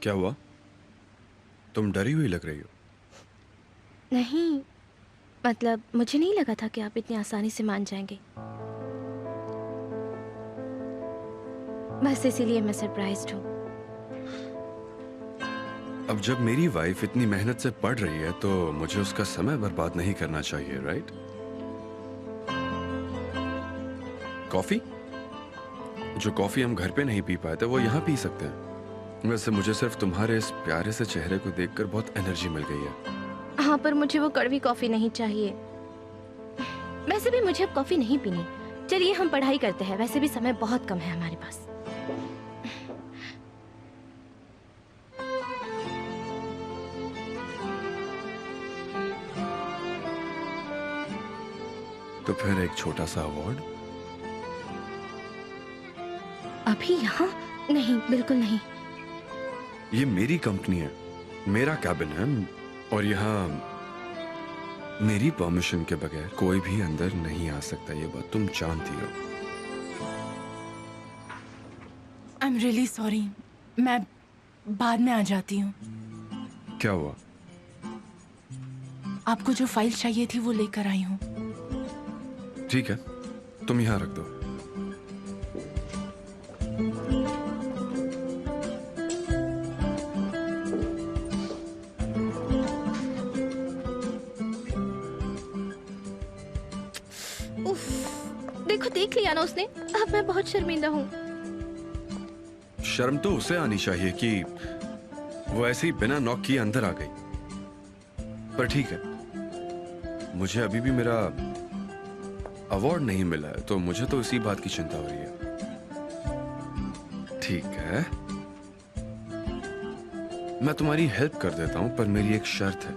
क्या हुआ? तुम डरी हुई लग रही हो। नहीं, मतलब मुझे नहीं लगा था कि आप इतनी आसानी से मान जाएंगे। बस इसीलिए मैं सरप्राइज्ड हूँ। अब जब मेरी वाइफ इतनी मेहनत से पढ़ रही है तो मुझे उसका समय बर्बाद नहीं करना चाहिए, राइट? कॉफी? जो कॉफी हम घर पे नहीं पी पाए थे वो यहाँ पी सकते हैं। वैसे मुझे सिर्फ तुम्हारे इस प्यारे से चेहरे को देखकर बहुत एनर्जी मिल गई है। हाँ, पर मुझे वो कड़वी कॉफी नहीं चाहिए। वैसे भी मुझे अब कॉफी नहीं पीनी। चलिए हम पढ़ाई करते हैं, वैसे भी समय बहुत कम है हमारे पास। तो फिर एक छोटा सा अवार्ड? अभी यहाँ नहीं, बिल्कुल नहीं। ये मेरी कंपनी है, मेरा कैबिन है, और यहाँ मेरी परमिशन के बगैर कोई भी अंदर नहीं आ सकता। ये बात तुम जानती हो। आई एम रियली सॉरी, मैं बाद में आ जाती हूँ। क्या हुआ? आपको जो फाइल चाहिए थी वो लेकर आई हूँ। ठीक है, तुम यहाँ रख दो। उफ, देखो देख लिया ना उसने। अब मैं बहुत शर्मिंदा हूँ। शर्म तो उसे आनी चाहिए कि वो ऐसे ही बिना नॉक किए अंदर आ गई। पर ठीक है, मुझे अभी भी मेरा अवार्ड नहीं मिला है, तो मुझे तो इसी बात की चिंता हो रही है। ठीक है, मैं तुम्हारी हेल्प कर देता हूं, पर मेरी एक शर्त है।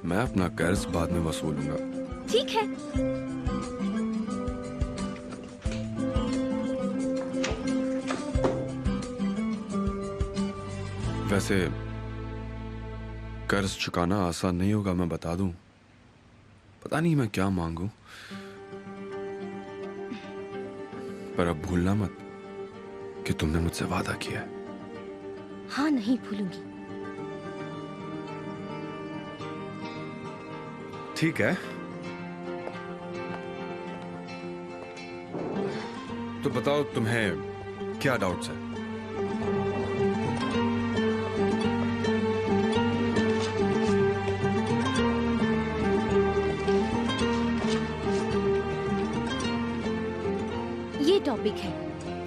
मैं अपना कर्ज बाद में वसूलूंगा। ठीक है। वैसे कर्ज चुकाना आसान नहीं होगा, मैं बता दूं। पता नहीं मैं क्या मांगू, पर अब भूलना मत कि तुमने मुझसे वादा किया है। हाँ, नहीं भूलूंगी। ठीक है, तो बताओ तुम्हें क्या डाउट्स है? ये टॉपिक है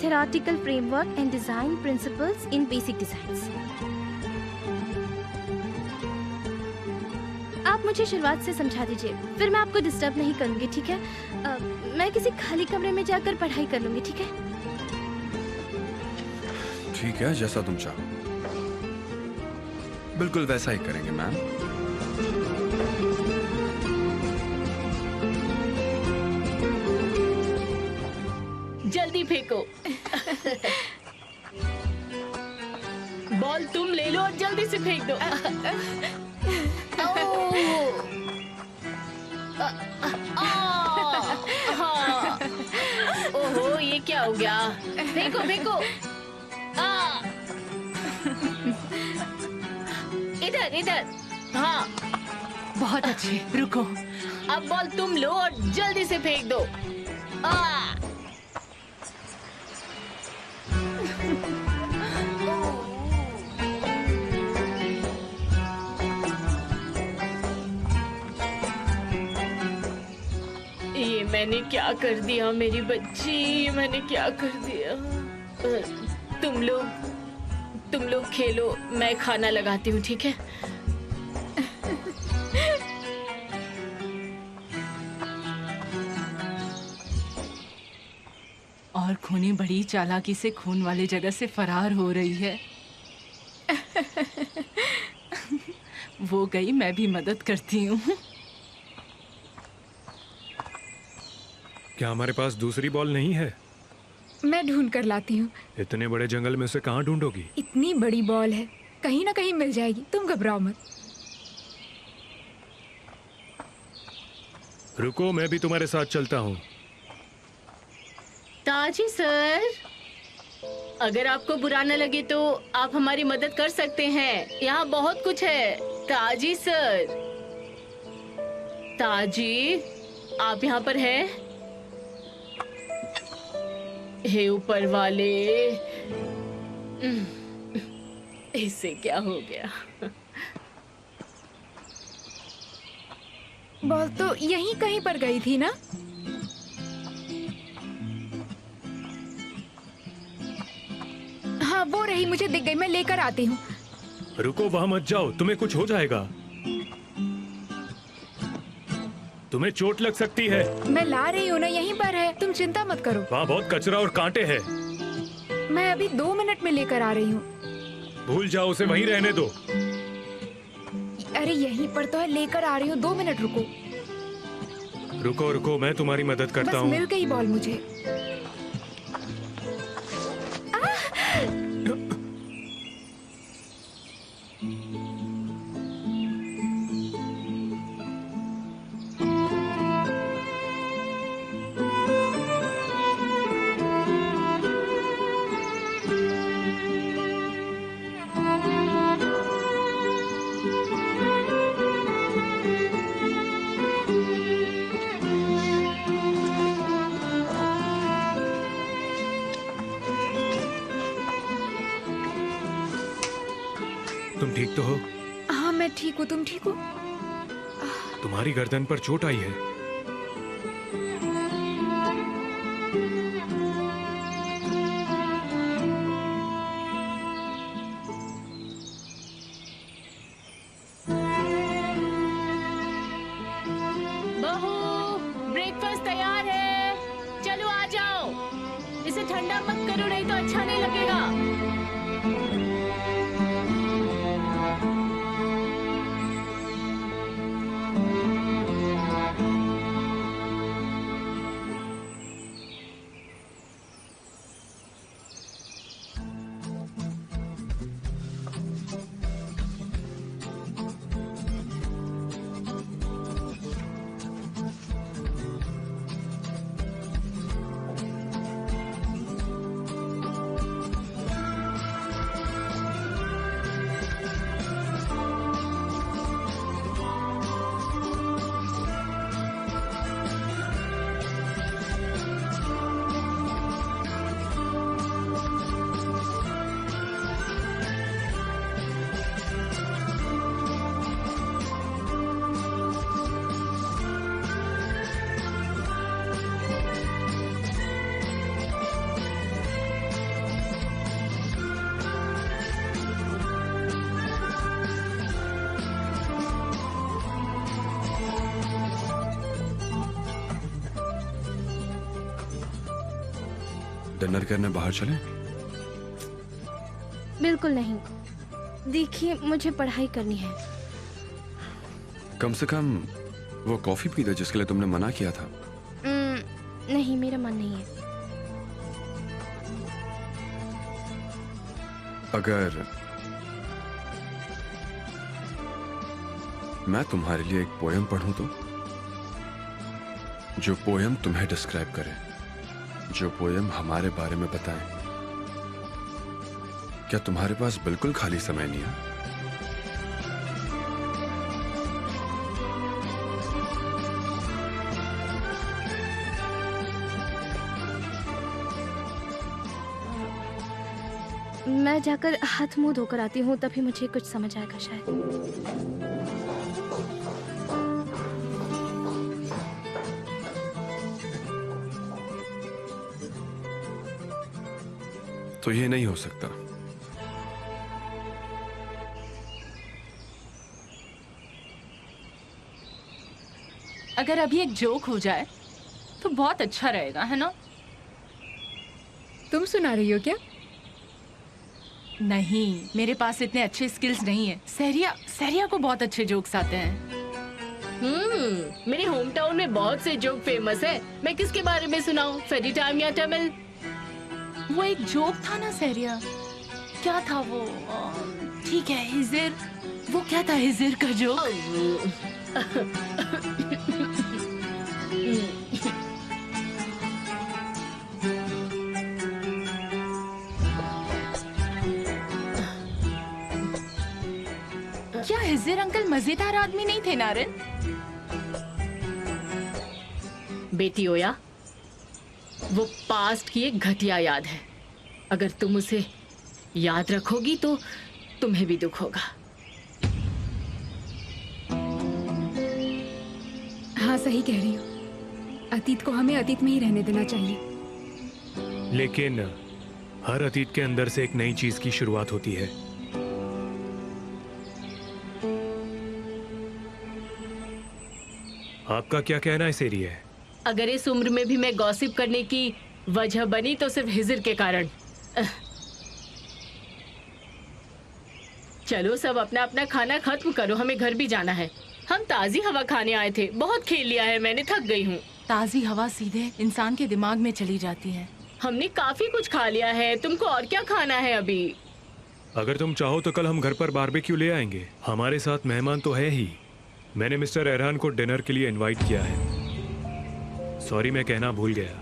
theoretical framework and design principles in basic designs. आप मुझे शुरुआत से समझा दीजिए, फिर मैं आपको डिस्टर्ब नहीं करूंगी, ठीक है? मैं किसी खाली कमरे में जाकर पढ़ाई कर लूंगी, ठीक है? ठीक है, जैसा तुम चाहो। बिल्कुल वैसा ही करेंगे मैम। जल्दी फेंको। बॉल तुम ले लो और जल्दी से फेंक दो। ओहो, ये क्या हो गया? फेंको फेंको। इधर इधर। हाँ, बहुत अच्छे, रुको। अब बॉल तुम लो और जल्दी से फेंक दो। ये मैंने क्या कर दिया मेरी बच्ची, मैंने क्या कर दिया? तुम लोग खेलो, मैं खाना लगाती हूँ, ठीक है? और खूनी बड़ी चालाकी से खून वाली जगह से फरार हो रही है। वो गई, मैं भी मदद करती हूँ। क्या हमारे पास दूसरी बॉल नहीं है? मैं ढूंढ कर लाती हूँ। इतने बड़े जंगल में से कहाँ ढूंढोगी? इतनी बड़ी बॉल है, कहीं ना कहीं मिल जाएगी, तुम घबराओ मत। रुको, मैं भी तुम्हारे साथ चलता हूँ। ताजी सर, अगर आपको बुरा न लगे तो आप हमारी मदद कर सकते हैं। यहाँ बहुत कुछ है। ताजी सर, ताजी आप यहाँ पर हैं? हे ऊपर वाले, इससे क्या हो गया? बॉल तो यहीं कहीं पर गई थी ना? हाँ वो रही, मुझे दिख गई, मैं लेकर आती हूँ। रुको, वहां मत जाओ, तुम्हें कुछ हो जाएगा। तुम्हें चोट लग सकती है। मैं ला रही हूँ ना, यहीं पर है, तुम चिंता मत करो। वहाँ बहुत कचरा और कांटे हैं। मैं अभी 2 मिनट में लेकर आ रही हूँ। भूल जाओ, उसे वहीं रहने दो। अरे यहीं पर तो है, लेकर आ रही हूँ, 2 मिनट रुको। रुको रुको, मैं तुम्हारी मदद करता बस हूँ। मिल गई बॉल मुझे। तुम ठीक तो हो? हाँ मैं ठीक हूँ, तुम ठीक हो? तुम्हारी गर्दन पर चोट आई है। बहू, ब्रेकफास्ट तैयार है, चलो आ जाओ। इसे ठंडा मत करो, नहीं तो अच्छा नहीं लगेगा। डिनर करने बाहर चलें? बिल्कुल नहीं। देखिए मुझे पढ़ाई करनी है। कम से कम वो कॉफी पी दे जिसके लिए तुमने मना किया था। नहीं, मेरा मन नहीं है। अगर मैं तुम्हारे लिए एक पोयम पढ़ूं तो? जो पोयम तुम्हें डिस्क्राइब करे, जो पोयम हमारे बारे में बताए। क्या तुम्हारे पास बिल्कुल खाली समय नहीं है? मैं जाकर हाथ मुंह धोकर आती हूँ, तभी मुझे कुछ समझ आएगा शायद। तो ये नहीं हो सकता। अगर अभी एक जोक हो जाए तो बहुत अच्छा रहेगा, है ना? तुम सुना रही हो क्या? नहीं, मेरे पास इतने अच्छे स्किल्स नहीं है। सहरिया को बहुत अच्छे जोक्स आते हैं। मेरे होम टाउन में बहुत से जोक फेमस है। मैं किसके बारे में सुनाऊं, फेरी टाइम या तमिल? वो एक जोक था ना सहरिया, क्या था वो? ठीक है, हिजिर। वो क्या था हिजिर का जोक? हिजिर अंकल मजेदार आदमी नहीं थे नारन? बेटी ओया, वो पास्ट की एक घटिया याद है। अगर तुम उसे याद रखोगी तो तुम्हें भी दुख होगा। हाँ सही कह रही हो, अतीत को हमें अतीत में ही रहने देना चाहिए। लेकिन हर अतीत के अंदर से एक नई चीज की शुरुआत होती है। आपका क्या कहना है सेरिये? अगर इस उम्र में भी मैं गॉसिप करने की वजह बनी तो सिर्फ हिजिर के कारण। चलो सब अपना अपना खाना खत्म करो, हमें घर भी जाना है। हम ताजी हवा खाने आए थे, बहुत खेल लिया है मैंने, थक गई हूँ। ताजी हवा सीधे इंसान के दिमाग में चली जाती है। हमने काफी कुछ खा लिया है, तुमको और क्या खाना है अभी? अगर तुम चाहो तो कल हम घर पर बारबेक्यू ले आएंगे। हमारे साथ मेहमान तो है ही। मैंने मिस्टर एरहान को डिनर के लिए इनवाइट किया है। सॉरी, मैं कहना भूल गया।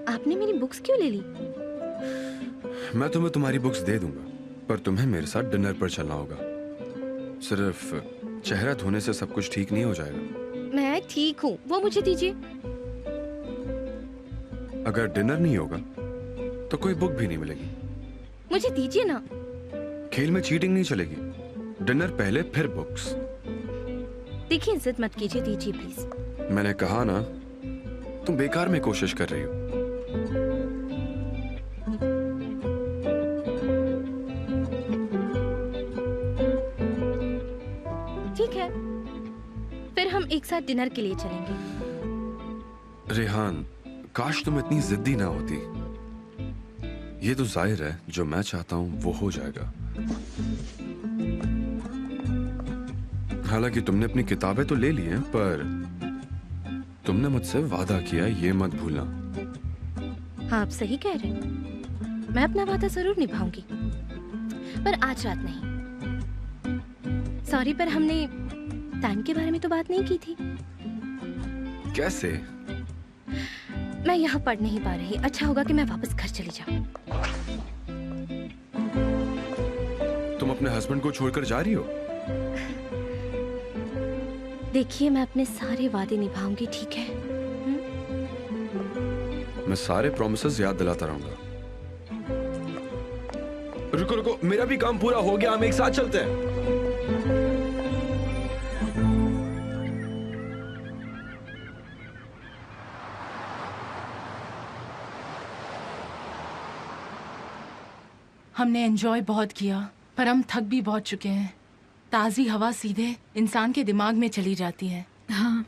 आपने मेरी बुक्स क्यों ले ली? मैं तुम्हें तुम्हारी बुक्स दे दूंगा, पर तुम्हें मेरे साथ डिनर पर चलना होगा। सिर्फ चेहरा धोने से सब कुछ ठीक नहीं हो जाएगा। मैं ठीक हूँ, वो मुझे दीजिए। अगर डिनर नहीं होगा तो कोई बुक भी नहीं मिलेगी। मुझे दीजिए ना। खेल में चीटिंग नहीं चलेगी। डिनर पहले फिर बुक्स। देखिए, इज्जत मत कीजिए, दीजिए प्लीज। मैंने कहा ना, तुम बेकार में कोशिश कर रही हो। ठीक है, फिर हम एक साथ डिनर के लिए चलेंगे। रेहान, काश तुम इतनी जिद्दी ना होती। ये तो जाहिर है, जो मैं चाहता हूं वो हो जाएगा। हालांकि तुमने अपनी किताबें तो ले ली हैं, पर तुमने मुझसे वादा किया, ये मत भूलना। हाँ, आप सही कह रहे हैं। मैं अपना वादा जरूर निभाऊंगी, पर आज रात नहीं। सॉरी, पर हमने टाइम के बारे में तो बात नहीं की थी। कैसे? मैं यहाँ पढ़ नहीं पा रही। अच्छा होगा कि मैं वापस घर चली जाऊँ। तुम अपने हस्बैंड को छोड़कर जा रही हो? देखिए, मैं अपने सारे वादे निभाऊंगी, ठीक है? मैं सारे प्रॉमिसेस याद दिलाता रहूंगा। रुको रुको, मेरा भी काम पूरा हो गया, हम एक साथ चलते हैं। हमने एंजॉय बहुत किया, पर हम थक भी बहुत चुके हैं। ताजी हवा सीधे इंसान के दिमाग में चली जाती है। हाँ,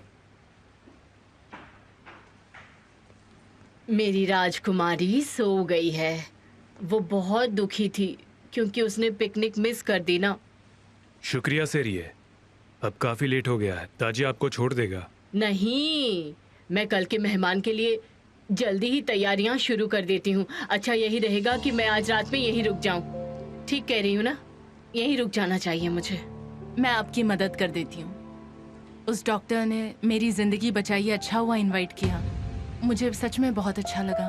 मेरी राजकुमारी सो गई है। वो बहुत दुखी थी क्योंकि उसने पिकनिक मिस कर दी ना। शुक्रिया सेरिये, अब काफी लेट हो गया है। ताजी आपको छोड़ देगा। नहीं, मैं कल के मेहमान के लिए जल्दी ही तैयारियां शुरू कर देती हूँ। अच्छा यही रहेगा कि मैं आज रात में यहीं रुक जाऊँ। ठीक कह रही हूँ ना? यहीं रुक जाना चाहिए मुझे। मैं आपकी मदद कर देती हूँ। उस डॉक्टर ने मेरी जिंदगी बचाई है, अच्छा हुआ इनवाइट किया। मुझे सच में बहुत अच्छा लगा।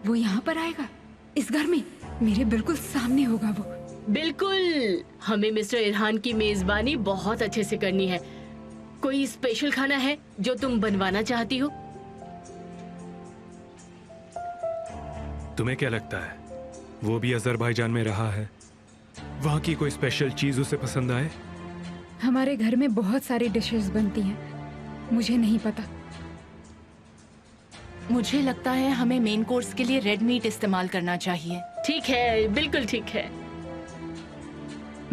वो यहाँ पर आएगा, इस घर में, मेरे बिल्कुल सामने होगा वो। बिल्कुल, हमें मिस्टर इरहान की मेजबानी बहुत अच्छे से करनी है। कोई स्पेशल खाना है जो तुम बनवाना चाहती हो? तुम्हें क्या लगता है वो भी अजरबैजान में रहा है? वहाँ की कोई स्पेशल चीज उसे पसंद आए? हमारे घर में बहुत सारी डिशेस बनती हैं, मुझे नहीं पता। मुझे लगता है हमें मेन कोर्स के लिए रेड मीट इस्तेमाल करना चाहिए। ठीक है, बिल्कुल ठीक है।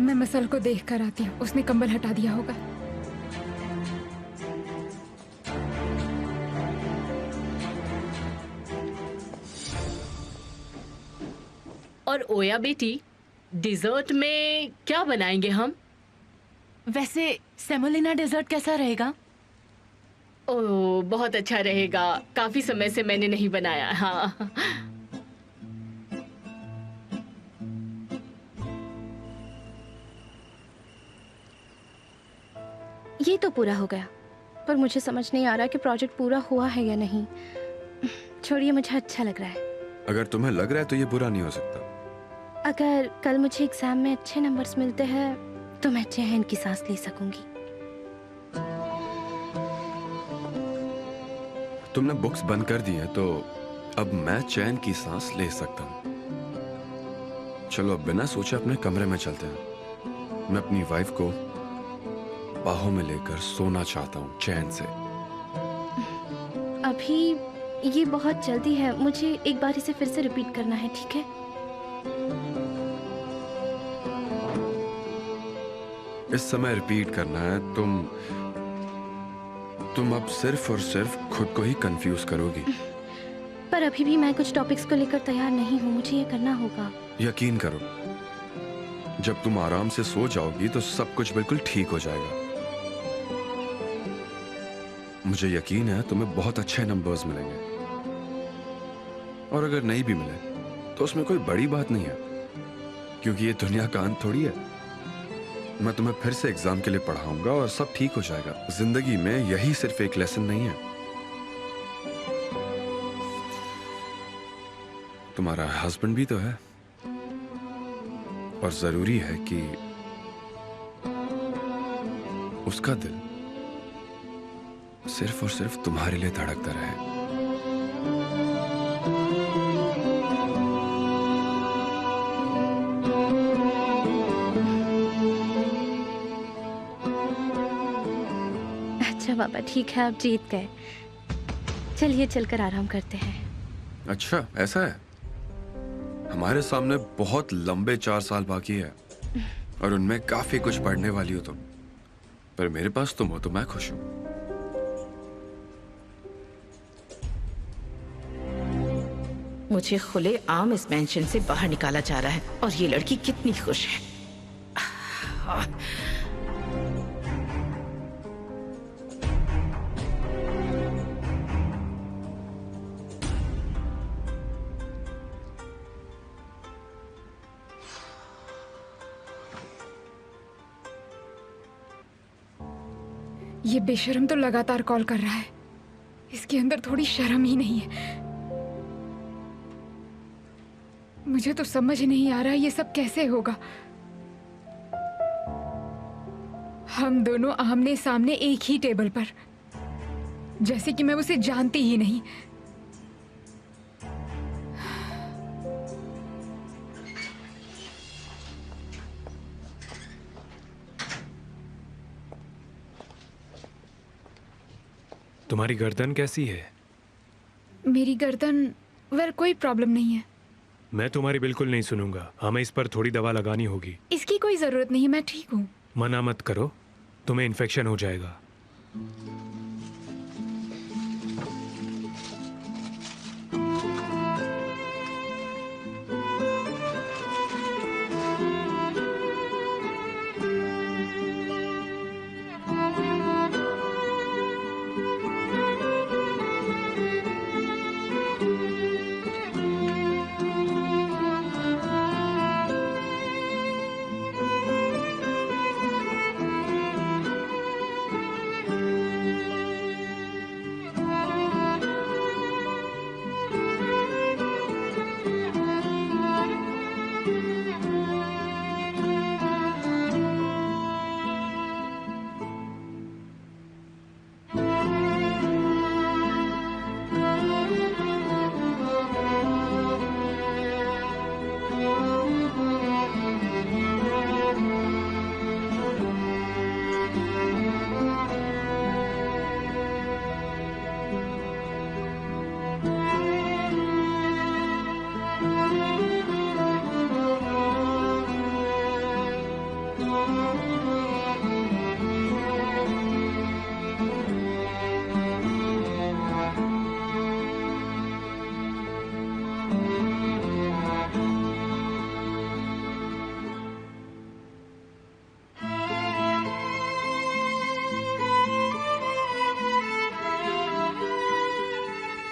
मैं मसल को देख कर आती हूँ, उसने कंबल हटा दिया होगा। और ओया बेटी, डिजर्ट में क्या बनाएंगे हम? वैसे सेमोलिना डेजर्ट कैसा रहेगा? ओह, बहुत अच्छा रहेगा। काफी समय से मैंने नहीं बनाया। हाँ, ये तो पूरा हो गया, पर मुझे समझ नहीं आ रहा कि प्रोजेक्ट पूरा हुआ है या नहीं। छोड़िए, मुझे अच्छा लग रहा है। अगर तुम्हें लग रहा है तो ये बुरा नहीं हो सकता। अगर कल मुझे एग्जाम में अच्छे नंबर्स मिलते हैं तो मैं चैन की सांस ले सकूंगी। तुमने बुक्स बंद कर दी हैं तो अब मैं चैन की सांस ले सकता हूँ। चलो अब बिना सोचे अपने कमरे में चलते हैं। मैं अपनी वाइफ को बाहों में लेकर सोना चाहता हूँ चैन से। अभी ये बहुत जल्दी है, मुझे एक बार इसे फिर से रिपीट करना है, ठीक है? इस समय रिपीट करना है। तुम अब सिर्फ और सिर्फ खुद को ही कंफ्यूज करोगी। पर अभी भी मैं कुछ टॉपिक्स को लेकर तैयार नहीं हूँ, मुझे ये करना होगा। यकीन करो, जब तुम आराम से सो जाओगी तो सब कुछ बिल्कुल ठीक हो जाएगा। मुझे यकीन है तुम्हें बहुत अच्छे नंबर्स मिलेंगे, और अगर नहीं भी मिले तो उसमें कोई बड़ी बात नहीं है, क्योंकि ये दुनिया का अंत थोड़ी है। मैं तुम्हें फिर से एग्जाम के लिए पढ़ाऊंगा और सब ठीक हो जाएगा। जिंदगी में यही सिर्फ एक लेसन नहीं है। तुम्हारा हस्बैंड भी तो है, और जरूरी है कि उसका दिल सिर्फ और सिर्फ तुम्हारे लिए धड़कता रहे। अच्छा बाबा, ठीक है, आप जीत गए। चलिए चलकर आराम करते हैं। अच्छा ऐसा है? हमारे सामने बहुत लंबे 4 साल बाकी है, और उनमें काफी कुछ पढ़ने वाली हो तुम। पर मेरे पास तुम हो तो मैं खुश हूं। मुझे खुले आम इस मेंशन से बाहर निकाला जा रहा है, और ये लड़की कितनी खुश है। ये बेशर्म तो लगातार कॉल कर रहा है, इसके अंदर थोड़ी शर्म ही नहीं है। मुझे तो समझ नहीं आ रहा ये सब कैसे होगा। हम दोनों आमने सामने एक ही टेबल पर, जैसे कि मैं उसे जानती ही नहीं। तुम्हारी गर्दन कैसी है? मेरी गर्दन, वेल कोई प्रॉब्लम नहीं है। मैं तुम्हारी बिल्कुल नहीं सुनूंगा। हमें इस पर थोड़ी दवा लगानी होगी। इसकी कोई जरूरत नहीं, मैं ठीक हूँ। मना मत करो, तुम्हें इन्फेक्शन हो जाएगा।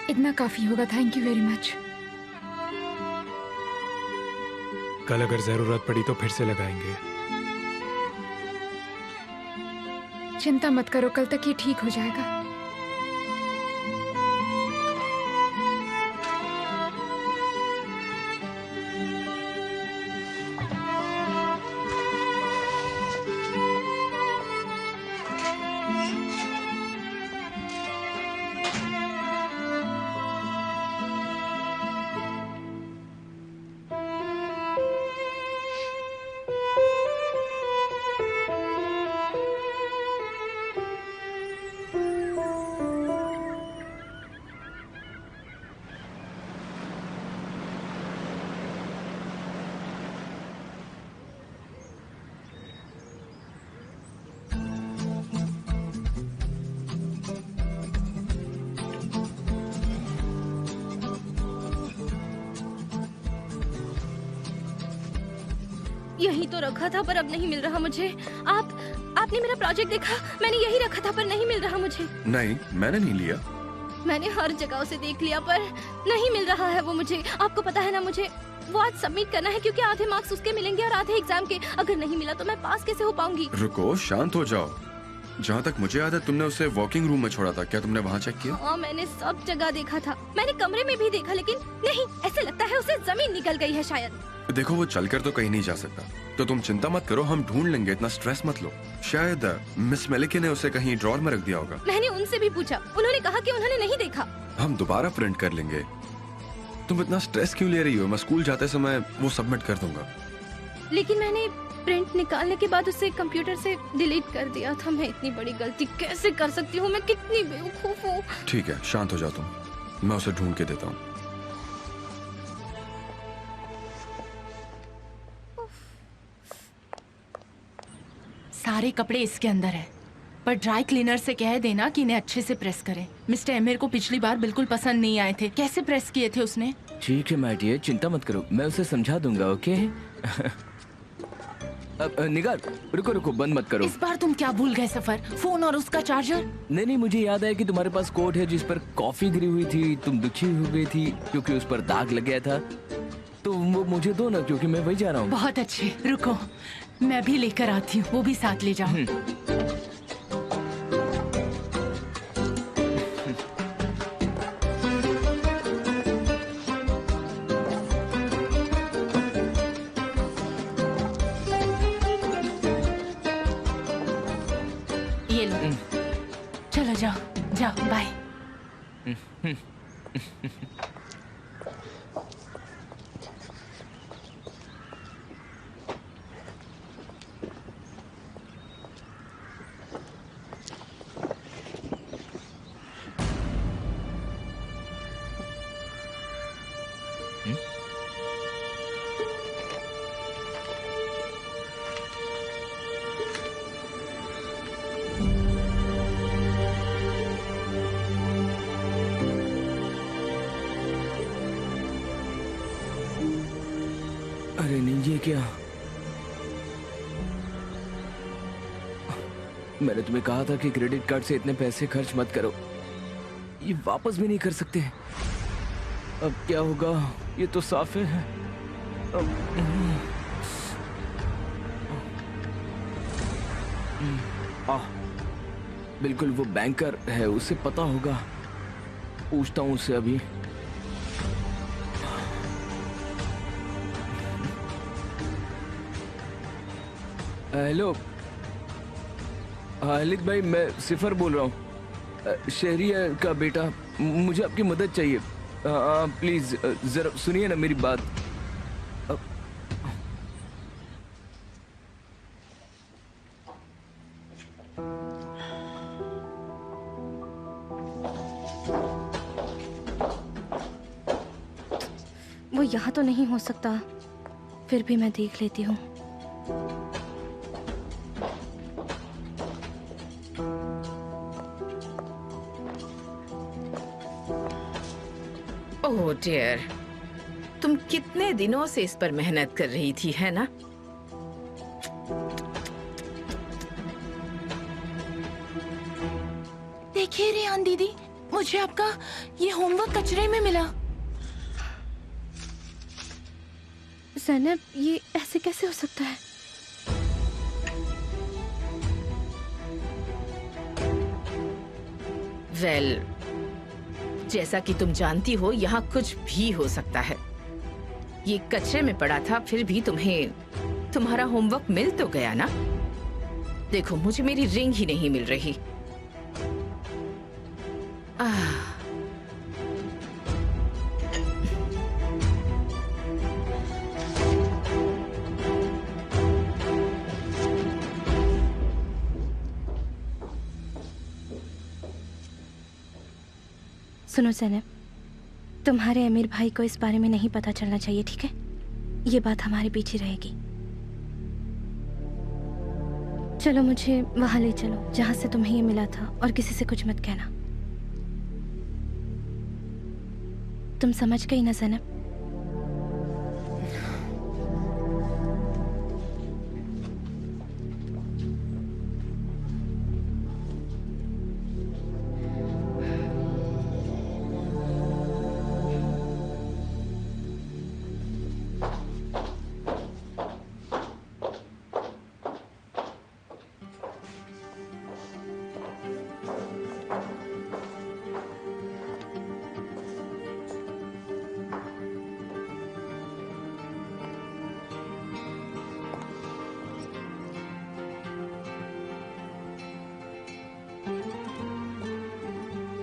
इतना काफी होगा, थैंक यू वेरी मच। कल अगर जरूरत पड़ी तो फिर से लगाएंगे। चिंता मत करो, कल तक ये ठीक हो जाएगा। यही तो रखा था पर अब नहीं मिल रहा मुझे। आपने मेरा प्रोजेक्ट देखा? मैंने यही रखा था पर नहीं मिल रहा मुझे। नहीं, मैंने नहीं लिया। मैंने हर जगह उसे देख लिया पर नहीं मिल रहा है वो मुझे। आपको पता है ना, मुझे वो आज सबमिट करना है क्योंकि आधे मार्क्स उसके मिलेंगे और आधे एग्जाम के। अगर नहीं मिला तो मैं पास कैसे हो पाऊंगी? रुको, शांत हो जाओ। जहाँ तक मुझे याद है तुमने उसे वॉकिंग रूम में छोड़ा था, क्या तुमने वहाँ चेक किया? हाँ, मैंने सब जगह देखा था। मैंने कमरे में भी देखा लेकिन नहीं, ऐसे लगता है उसे जमीन निकल गई है शायद। देखो, वो चलकर तो कहीं नहीं जा सकता, तो तुम चिंता मत करो, हम ढूंढ लेंगे, इतना स्ट्रेस मत लो। शायद मिस मेलिके ने उसे कहीं ड्रॉर में रख दिया होगा। मैंने उनसे भी पूछा, उन्होंने कहा कि उन्होंने नहीं देखा। हम दोबारा प्रिंट कर लेंगे। तुम इतना स्ट्रेस क्यों ले रही हो? मैं स्कूल जाते समय वो सबमिट कर दूंगा। लेकिन मैंने प्रिंट निकालने के बाद उसे कंप्यूटर से डिलीट कर दिया था। मैं इतनी बड़ी गलती कैसे कर सकती हूँ? मैं कितनी बेवकूफ हूँ। ठीक है, शांत हो जाओ तुम, मैं उसे ढूंढ के देता हूँ। सारे कपड़े इसके अंदर है, पर ड्राई क्लीनर से कह देना कि इन्हें अच्छे से प्रेस करें। मिस्टर एमिर को पिछली बार बिल्कुल पसंद नहीं आए थे। कैसे प्रेस किए थे उसने? ठीक है माय डियर, चिंता मत करो, मैं उसे समझा दूंगा। ओके? अब निगार, रुको रुको, बंद मत करो। इस बार तुम क्या भूल गए सफर? फोन और उसका चार्जर? नहीं, मुझे याद है कि तुम्हारे पास कोट है जिस पर कॉफी गिरी हुई थी। तुम दुखी हो गई थी क्योंकि उस पर दाग लग गया था, तो वो मुझे दो ना, क्योंकि मैं वही जा रहा हूँ। बहुत अच्छे, रुको मैं भी लेकर आती हूँ, वो भी साथ ले जाओ। ये लो, चलो जाओ जाओ, बाय। अरे नहीं, ये क्या? मैंने तुम्हें कहा था कि क्रेडिट कार्ड से इतने पैसे खर्च मत करो, ये वापस भी नहीं कर सकते। अब क्या होगा? ये तो साफ है। बिल्कुल, वो बैंकर है, उसे पता होगा। पूछता हूँ उससे अभी। हेलो खालिद भाई, मैं सिफर बोल रहा हूँ, शहरिया का बेटा। मुझे आपकी मदद चाहिए। प्लीज जरा सुनिए ना मेरी बात। वो यहाँ तो नहीं हो सकता, फिर भी मैं देख लेती हूँ। ओह डियर, तुम कितने दिनों से इस पर मेहनत कर रही थी, है ना? देखिए रेहान दीदी, मुझे आपका ये होमवर्क कचरे में मिला। ज़ैनब, ये ऐसे कैसे हो सकता है? वेल, जैसा कि तुम जानती हो यहाँ कुछ भी हो सकता है। ये कचरे में पड़ा था, फिर भी तुम्हें तुम्हारा होमवर्क मिल तो गया ना। देखो, मुझे मेरी रिंग ही नहीं मिल रही। सुनो ज़ैनब, तुम्हारे अमीर भाई को इस बारे में नहीं पता चलना चाहिए, ठीक है? ये बात हमारे पीछे रहेगी। चलो मुझे वहां ले चलो जहां से तुम्हें ये मिला था, और किसी से कुछ मत कहना। तुम समझ गई ना ज़ैनब?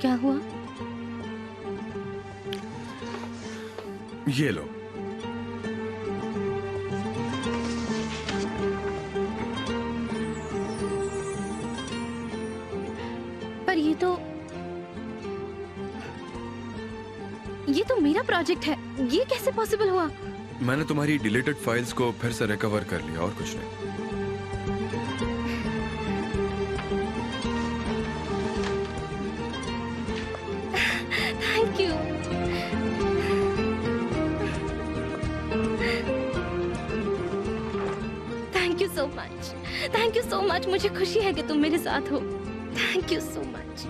क्या हुआ? ये लो। पर ये तो मेरा प्रोजेक्ट है, ये कैसे पॉसिबल हुआ? मैंने तुम्हारी डिलीटेड फाइल्स को फिर से रिकवर कर लिया, और कुछ नहीं। Thank you. Thank you so much, thank you so much. मुझे खुशी है कि तुम मेरे साथ हो। Thank you so much.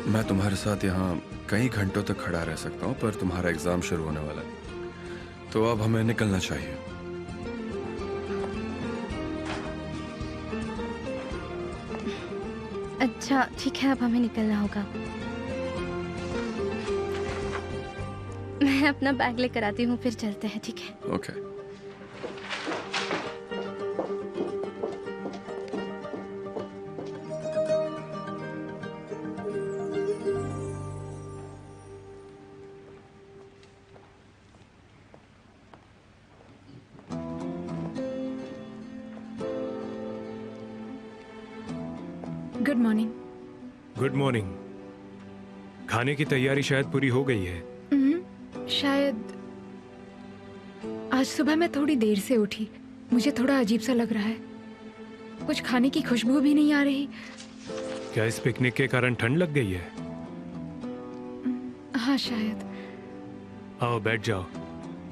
मैं तुम्हारे साथ यहाँ कई घंटों तक खड़ा रह सकता हूँ, पर तुम्हारा एग्जाम शुरू होने वाला है, तो अब हमें निकलना चाहिए। अच्छा ठीक है, अब हमें निकलना होगा। मैं अपना बैग लेकर आती हूँ, फिर चलते हैं, ठीक है? Okay. Good morning. Good morning. खाने की तैयारी शायद पूरी हो गई है। शायद। आज सुबह मैं थोड़ी देर से उठी, मुझे थोड़ा अजीब सा लग रहा है। कुछ खाने की खुशबू भी नहीं आ रही। क्या इस पिकनिक के कारण ठंड लग गई है? हाँ शायद। आओ बैठ जाओ,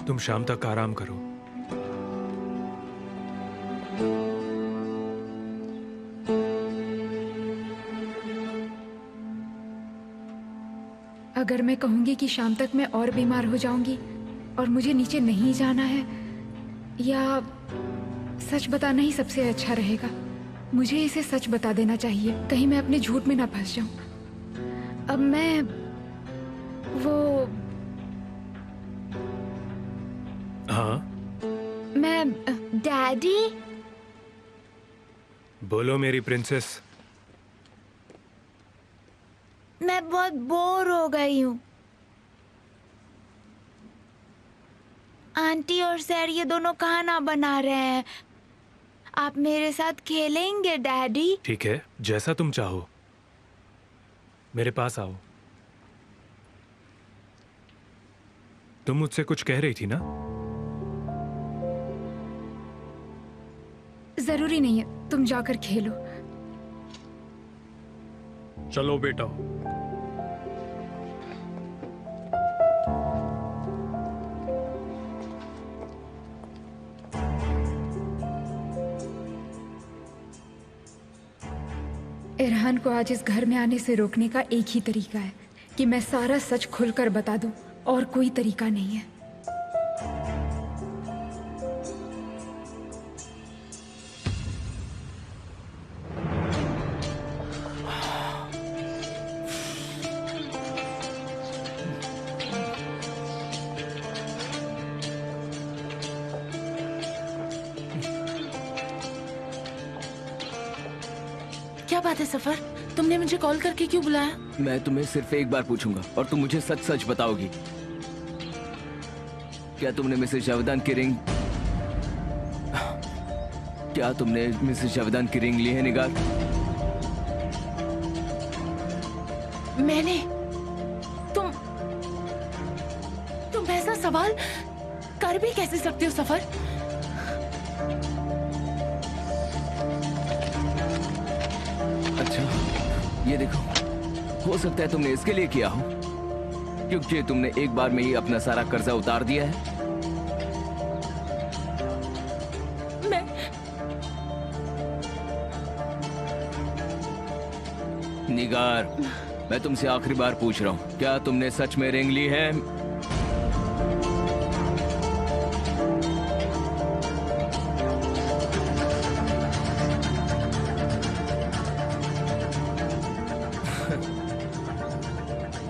तुम शाम तक आराम करो। अगर मैं कहूंगी कि शाम तक मैं और बीमार हो जाऊंगी और मुझे नीचे नहीं जाना है, या सच बताना ही सबसे अच्छा रहेगा। मुझे इसे सच बता देना चाहिए, कहीं मैं अपने झूठ में ना फंस जाऊं। अब मैं वो हाँ मैं डैडी। बोलो मेरी प्रिंसेस। मैं बहुत बोर हो गई हूँ। आंटी और सैर ये दोनों खाना बना रहे हैं, आप मेरे साथ खेलेंगे डैडी? ठीक है, जैसा तुम चाहो। मेरे पास आओ। तुम मुझसे कुछ कह रही थी ना? जरूरी नहीं है, तुम जाकर खेलो। चलो बेटा। इरहान को आज इस घर में आने से रोकने का एक ही तरीका है कि मैं सारा सच खुलकर बता दूं, और कोई तरीका नहीं है। क्या बात है सफर? तुमने मुझे कॉल करके क्यों बुलाया? मैं तुम्हें सिर्फ एक बार पूछूंगा और तुम मुझे सच सच बताओगी। क्या तुमने मिसेस जावेदान की रिंग ली है निगार? मैंने? तुम ऐसा सवाल कर भी कैसे सकते हो सफर? अच्छा, ये देखो, हो सकता है तुमने इसके लिए किया हो क्योंकि तुमने एक बार में ही अपना सारा कर्जा उतार दिया है। मैं निगार, मैं तुमसे आखिरी बार पूछ रहा हूँ, क्या तुमने सच में रिंग ली है?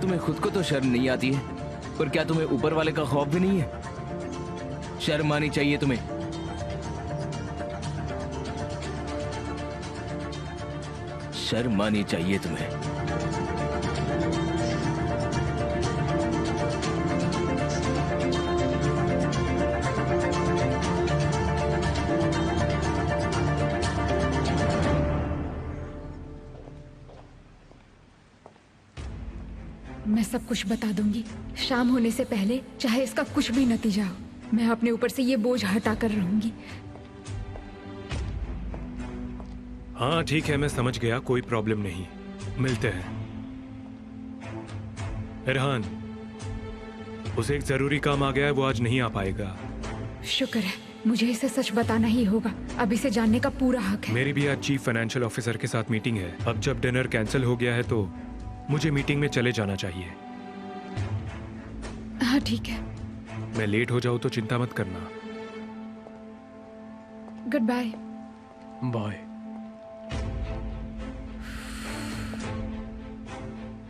तुम्हें खुद को तो शर्म नहीं आती है, पर क्या तुम्हें ऊपर वाले का खौफ भी नहीं है? शर्म आनी चाहिए तुम्हें। शर्म आनी चाहिए तुम्हें। मैं सब कुछ बता दूंगी शाम होने से पहले, चाहे इसका कुछ भी नतीजा हो। मैं अपने ऊपर से ये बोझ हटा कर रहूंगी। हाँ ठीक है, मैं समझ गया, कोई प्रॉब्लम नहीं, मिलते हैं। इरहान, उसे एक जरूरी काम आ गया है, वो आज नहीं आ पाएगा। शुक्र है, मुझे इसे सच बताना ही होगा। अब इसे जानने का पूरा हक है। मेरी भी आज चीफ फाइनेंशियल ऑफिसर के साथ मीटिंग है। अब जब डिनर कैंसिल हो गया है तो मुझे मीटिंग में चले जाना चाहिए। हाँ ठीक है, मैं लेट हो जाऊं तो चिंता मत करना। Good bye. बाय।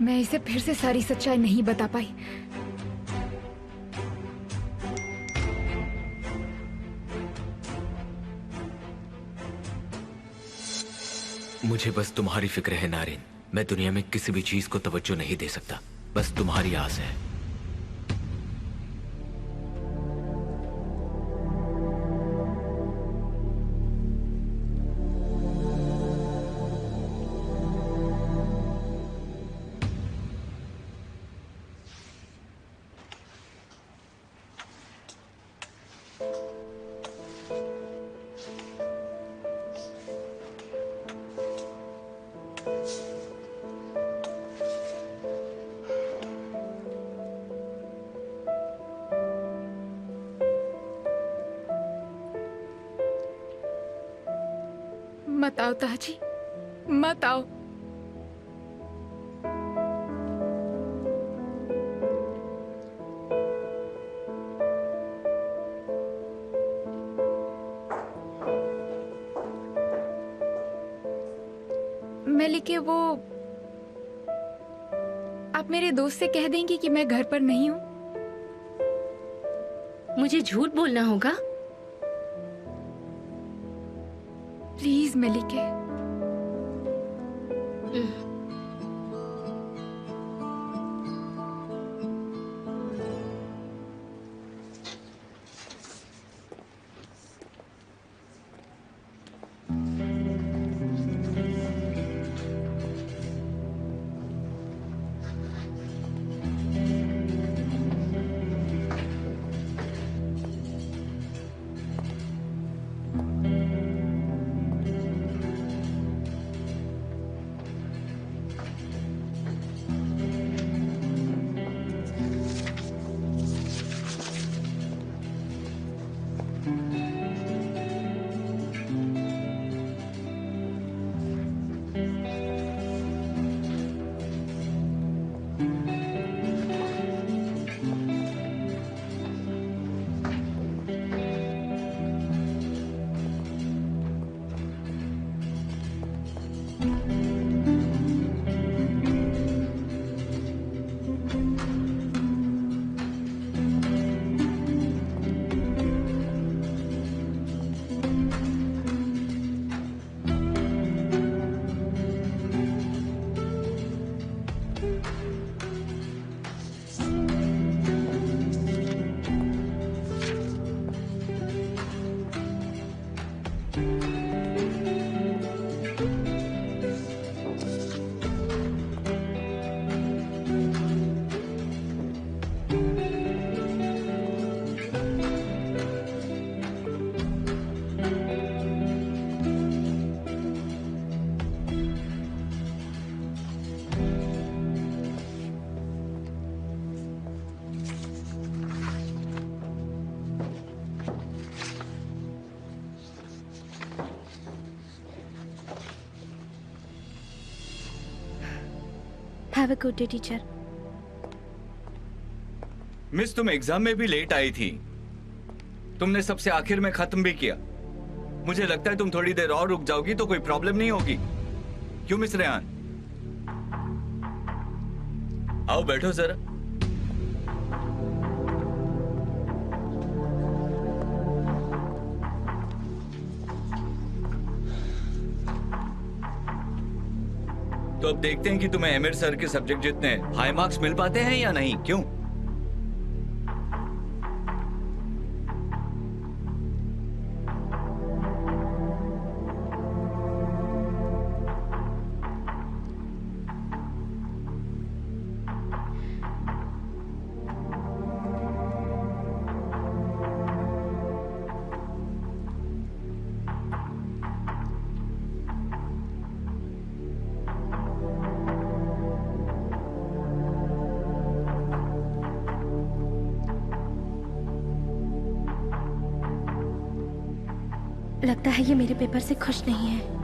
मैं इसे फिर से सारी सच्चाई नहीं बता पाई। मुझे बस तुम्हारी फिक्र है नारिन। मैं दुनिया में किसी भी चीज को तवज्जो नहीं दे सकता, बस तुम्हारी आस है। मत आओ ताजी, मत आओ। मलिके, वो आप मेरे दोस्त से कह देंगी कि मैं घर पर नहीं हूँ? मुझे झूठ बोलना होगा? प्लीज मलिके। Have a good day teacher. Miss, तुम एग्जाम में भी लेट आई थी। तुमने सबसे आखिर में खत्म भी किया। मुझे लगता है तुम थोड़ी देर और रुक जाओगी तो कोई प्रॉब्लम नहीं होगी। क्यों मिस रेहान? आओ बैठो जरा। तो अब देखते हैं कि तुम्हें एमिर सर के सब्जेक्ट जितने हाई मार्क्स मिल पाते हैं या नहीं। क्यों? लगता है ये मेरे पेपर से खुश नहीं है।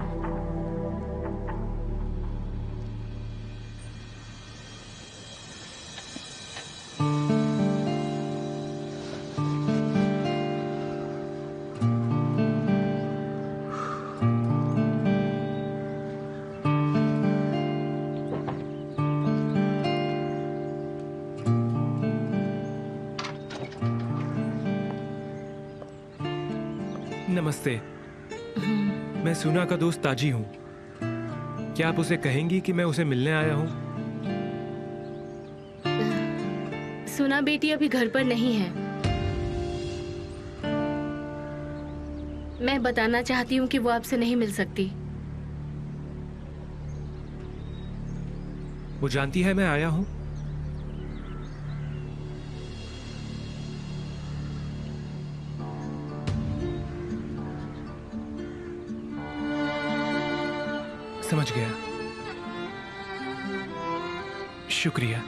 नमस्ते, मैं सुना का दोस्त ताजी हूँ। क्या आप उसे कहेंगी कि मैं उसे मिलने आया हूँ? सुना बेटी अभी घर पर नहीं है। मैं बताना चाहती हूँ कि वो आपसे नहीं मिल सकती। वो जानती है मैं आया हूँ? समझ गया, शुक्रिया।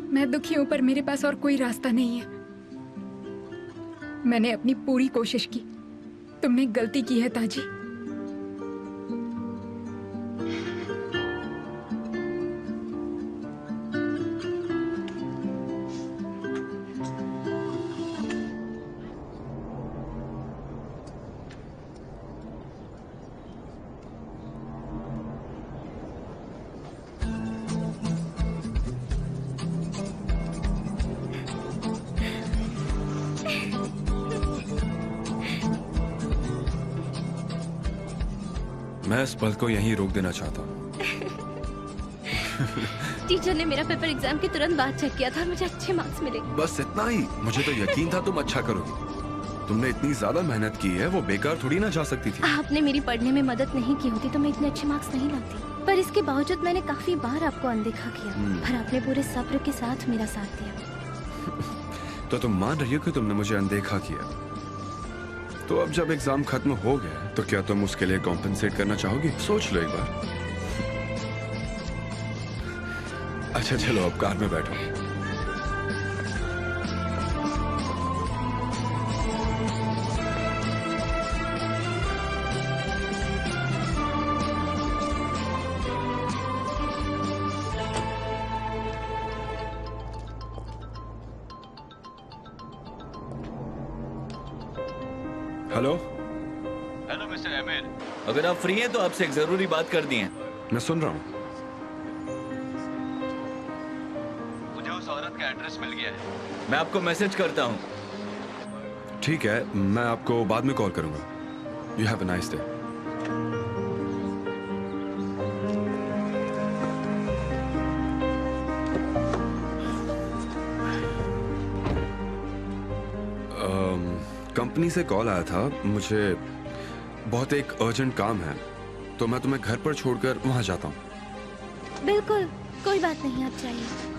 मैं दुखी हूं पर मेरे पास और कोई रास्ता नहीं है। मैंने अपनी पूरी कोशिश की। तुमने गलती की है ताजी। मैं इस पल को यहीं रोक देना चाहता हूँ। टीचर ने मेरा पेपर एग्जाम के तुरंत बाद चेक किया था और मुझे अच्छे मार्क्स मिले। बस इतना ही? मुझे तो यकीन था तुम अच्छा करोगी। तुमने इतनी ज्यादा मेहनत की है, वो बेकार थोड़ी ना जा सकती थी। आपने मेरी पढ़ने में मदद नहीं की होती तो मैं इतने अच्छे मार्क्स नहीं लाती। पर इसके बावजूद मैंने काफी बार आपको अनदेखा किया, पर आपने पूरे सब्र के साथ मेरा साथ दिया। तो तुम मान रही हो कि तुमने मुझे अनदेखा किया? तो अब जब एग्जाम खत्म हो गया तो क्या तुम उसके लिए कॉम्पेंसेट करना चाहोगी? सोच लो एक बार। अच्छा चलो अब कार में बैठो। हेलो। हेलो मिस्टर अमीर, अगर आप फ्री हैं तो आपसे एक जरूरी बात कर दी है। मैं सुन रहा हूँ। मुझे उस औरत का एड्रेस मिल गया है, मैं आपको मैसेज करता हूँ। ठीक है, मैं आपको बाद में कॉल करूंगा। You have a nice day. Company से कॉल आया था, मुझे बहुत एक अर्जेंट काम है, तो मैं तुम्हें घर पर छोड़कर वहां जाता हूँ। बिल्कुल, कोई बात नहीं, आप जाइए।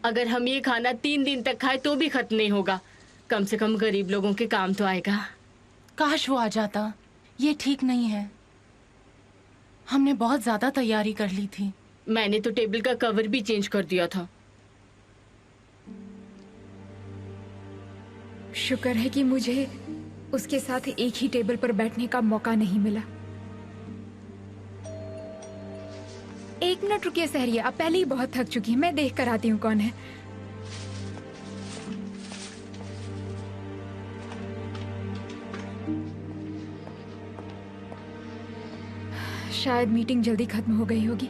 अगर हम ये खाना 3 दिन तक खाए तो भी खत्म नहीं होगा। कम से कम गरीब लोगों के काम तो आएगा। काश वो आ जाता। ये ठीक नहीं है। हमने बहुत ज्यादा तैयारी कर ली थी। मैंने तो टेबल का कवर भी चेंज कर दिया था। शुक्र है कि मुझे उसके साथ एक ही टेबल पर बैठने का मौका नहीं मिला। एक मिनट रुकिए सहरिया, आप पहले ही बहुत थक चुकी हैं। मैं देख कर आती हूँ कौन है। शायद मीटिंग जल्दी खत्म हो गई होगी।